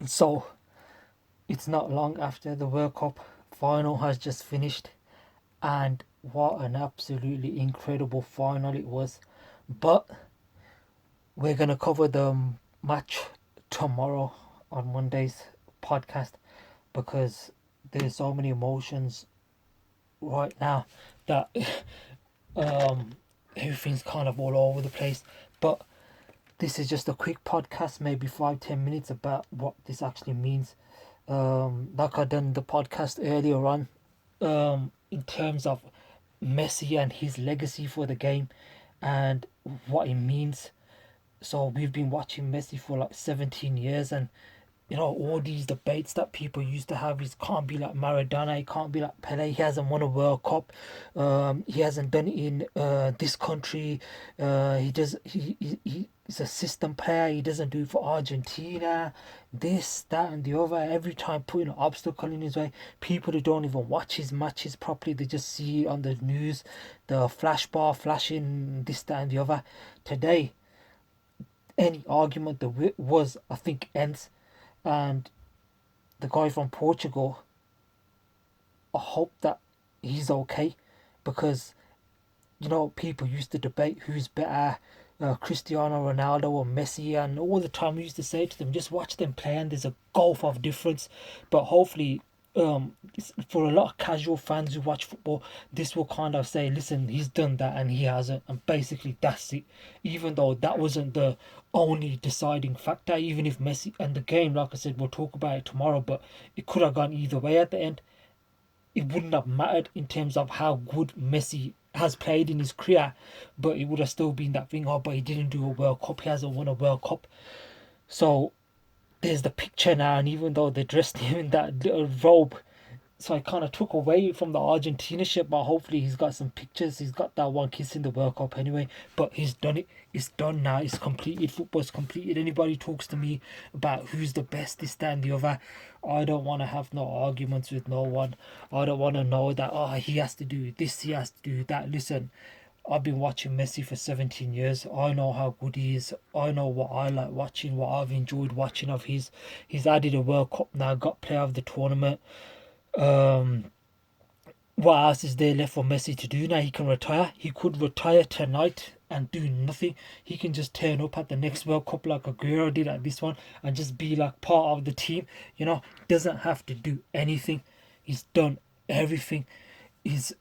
So it's not long after the World Cup final has just finished, and what an absolutely incredible final it was. But we're gonna cover the match tomorrow on Monday's podcast because there's so many emotions right now that um everything's kind of all over the place. But this is just a quick podcast, maybe 5-10 minutes about what this actually means. Like I done the podcast earlier on, in terms of Messi and his legacy for the game and what it means. So we've been watching Messi for like 17 years, and all these debates that people used to have is can't be like Maradona, he can't be like Pele, he hasn't won a World Cup, he hasn't done it in this country, he's a system player, he doesn't do it for Argentina, this, that and the other, every time putting an obstacle in his way. People who don't even watch his matches properly, they just see on the news the flash bar flashing, this, that and the other. Today, any argument that was, I think, ends. And the guy from Portugal, I hope that he's okay, because people used to debate who's better, Cristiano Ronaldo or Messi, and all the time we used to say to them, just watch them play, and there's a gulf of difference. But hopefully, for a lot of casual fans who watch football, this will kind of say, listen, he's done that and he hasn't, and basically that's it. Even though that wasn't the only deciding factor, even if Messi and the game, like I said, we'll talk about it tomorrow, but it could have gone either way at the end. It wouldn't have mattered in terms of how good Messi has played in his career, but it would have still been that thing. Oh, but he didn't do a World Cup. He hasn't won a World Cup. So there's the picture now, and even though they dressed him in that little robe, so I kind of took away from the Argentina shit, but hopefully he's got some pictures. He's got that one kiss in the World Cup anyway, but he's done it. It's done now. It's completed. Football's completed. Anybody talks to me about who's the best, this, that, and the other, I don't want to have no arguments with no one. I don't want to know that, oh, he has to do this, he has to do that. Listen, I've been watching Messi for 17 years. I know how good he is. I know what I like watching, what I've enjoyed watching of his. He's added a World Cup now, got player of the tournament. Um, what else is there left for Messi to do now? He can retire. He could retire tonight and do nothing. He can just turn up at the next World Cup like Aguero did at this one and just be like part of the team. He doesn't have to do anything. He's done everything. He's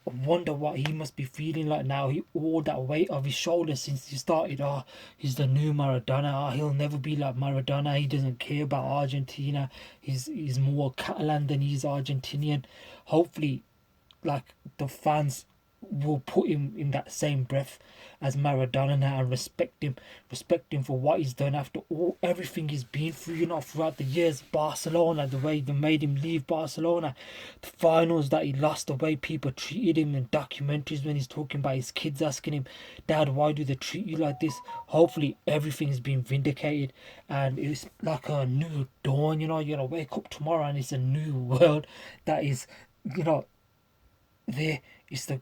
I wonder what he must be feeling like now. All that weight of his shoulders since he started. Oh, he's the new Maradona. Oh, he'll never be like Maradona. He doesn't care about Argentina. He's more Catalan than he's Argentinian. Hopefully, like the fans will put him in that same breath as Maradona now and respect him for what he's done after everything he's been through, throughout the years. Barcelona, the way they made him leave Barcelona, the finals that he lost, the way people treated him in documentaries when he's talking about his kids asking him, Dad, why do they treat you like this? Hopefully everything's been vindicated and it's like a new dawn. You're gonna wake up tomorrow and it's a new world that is, you know there is the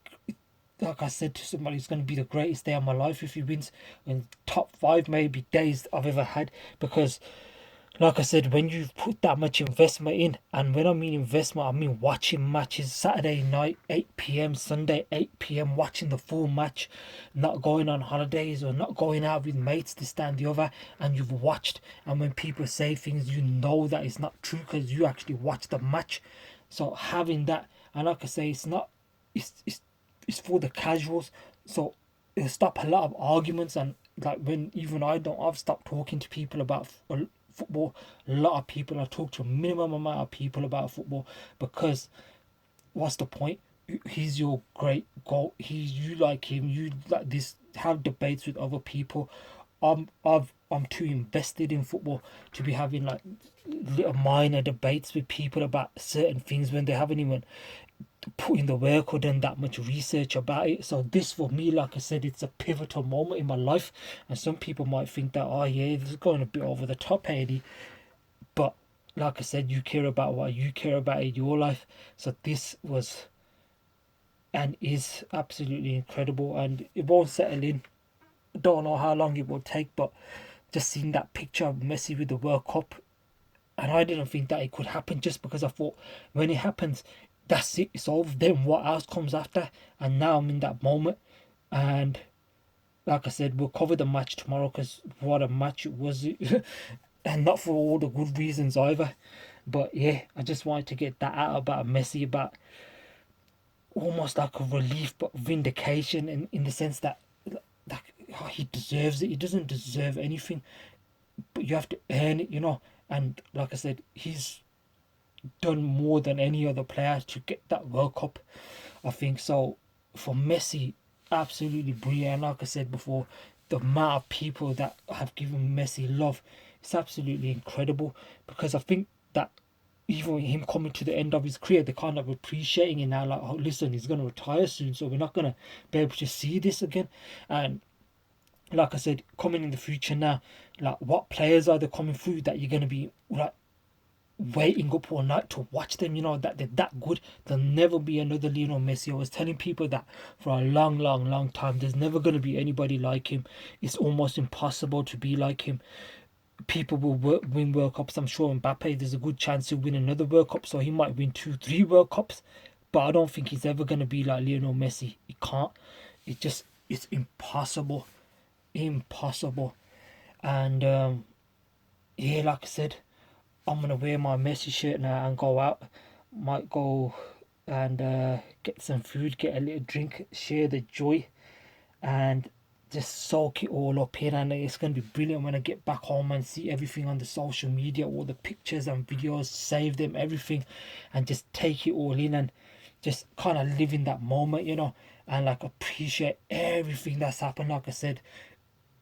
like I said to somebody, it's going to be the greatest day of my life if he wins, and top five maybe days I've ever had, because like I said, when you've put that much investment in, and when I mean investment, I mean watching matches Saturday night 8 p.m, Sunday 8 p.m, watching the full match, not going on holidays or not going out with mates, this, that and the other, and you've watched, and when people say things, you know that it's not true because you actually watched the match. So having that, and like I say, it's not, it's for the casuals. So it'll stop a lot of arguments, and like when even I've stopped talking to people about football. A lot of people, I talk to a minimum amount of people about football, because what's the point? He's your great goal. You like him. You like this. Have debates with other people. I'm too invested in football to be having like little minor debates with people about certain things when they haven't even put in the work or done that much research about it. So this for me, like I said, it's a pivotal moment in my life. And some people might think that, oh yeah, this is going a bit over the top, Eddie. But like I said, you care about what you care about in your life. So this was and is absolutely incredible, and it won't settle in. Don't know how long it will take, but just seeing that picture of Messi with the World Cup, And I didn't think that it could happen, just because I thought when it happens, that's it, it's over. Then what else comes after? And now I'm in that moment. And like I said, we'll cover the match tomorrow, because what a match it was. And not for all the good reasons either. But yeah, I just wanted to get that out about Messi, about almost like a relief but vindication, in the sense that like, oh, he deserves it. He doesn't deserve anything, but you have to earn it, you know. And like I said, he's done more than any other player to get that World Cup, I think. So for Messi, absolutely brilliant. Like I said before, the amount of people that have given Messi love, it's absolutely incredible, because I think that even him coming to the end of his career, they're kind of appreciating it now. Like, oh, listen, he's going to retire soon, so we're not going to be able to see this again. And like I said, coming in the future now, like, what players are they coming through that you're going to be like waiting up all night to watch them, you know, that they're that good. There'll never be another Lionel Messi. I was telling people that for a long, long, long time. There's never going to be anybody like him. It's almost impossible to be like him. People will win World Cups. I'm sure Mbappe, there's a good chance he'll win another World Cup, so he might win 2, 3 World Cups. But I don't think he's ever going to be like Lionel Messi. He can't. It's impossible. Impossible. And yeah, like I said, I'm gonna wear my Messi shirt now and go out. Might go and get some food, get a little drink, share the joy, and just soak it all up in. And it's gonna be brilliant when I get back home and see everything on the social media, all the pictures and videos, save them, everything, and just take it all in, and just kind of live in that moment, you know, and like appreciate everything that's happened. Like I said,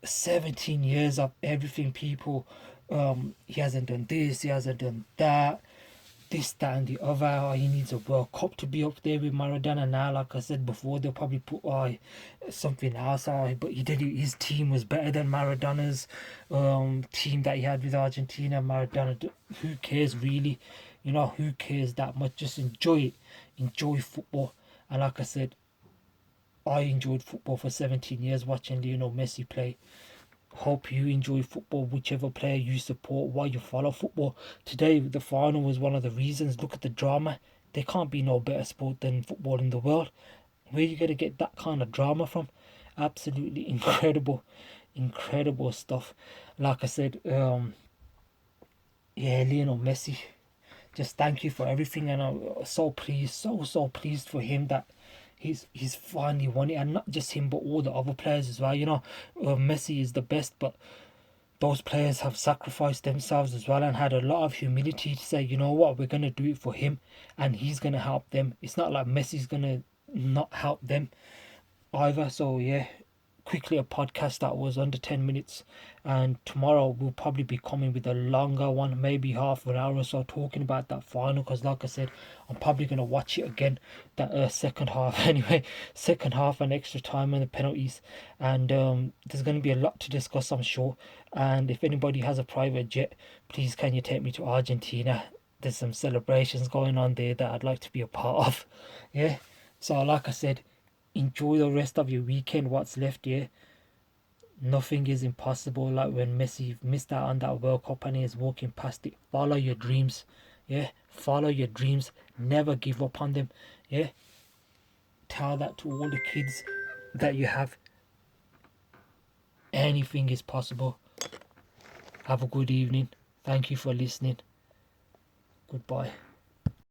17 years of everything, people. He hasn't done this, he hasn't done that, this, that, and the other. Oh, he needs a World Cup to be up there with Maradona. Now, like I said before, they'll probably put something else. But he did. His team was better than Maradona's team that he had with Argentina. Maradona. Who cares really? You know, who cares that much? Just enjoy it. Enjoy football. And like I said, I enjoyed football for 17 years watching Lionel Messi play. Hope you enjoy football, whichever player you support, while you follow football. Today, the final was one of the reasons. Look at the drama. There can't be no better sport than football in the world. Where are you going to get that kind of drama from? Absolutely incredible, incredible stuff. Like I said, yeah, Lionel Messi, just thank you for everything, and I'm so pleased, so pleased for him that he's finally won it. And not just him, but all the other players as well. You know, Messi is the best, but those players have sacrificed themselves as well, and had a lot of humility to say, you know what, we're going to do it for him, and he's going to help them. It's not like Messi's going to not help them either. So yeah, quickly a podcast that was under 10 minutes, and tomorrow we'll probably be coming with a longer one, maybe half an hour or so, talking about that final, because like I said, I'm probably going to watch it again, that second half anyway, second half and extra time and the penalties. And there's going to be a lot to discuss, I'm sure. And if anybody has a private jet, please can you take me to Argentina? There's some celebrations going on there that I'd like to be a part of. Yeah, so like I said, enjoy the rest of your weekend, what's left. Yeah, nothing is impossible. Like when Messi missed out on that World Cup and he is walking past it. Follow your dreams. Yeah, follow your dreams. Never give up on them. Yeah, tell that to all the kids that you have. Anything is possible. Have a good evening. Thank you for listening. Goodbye.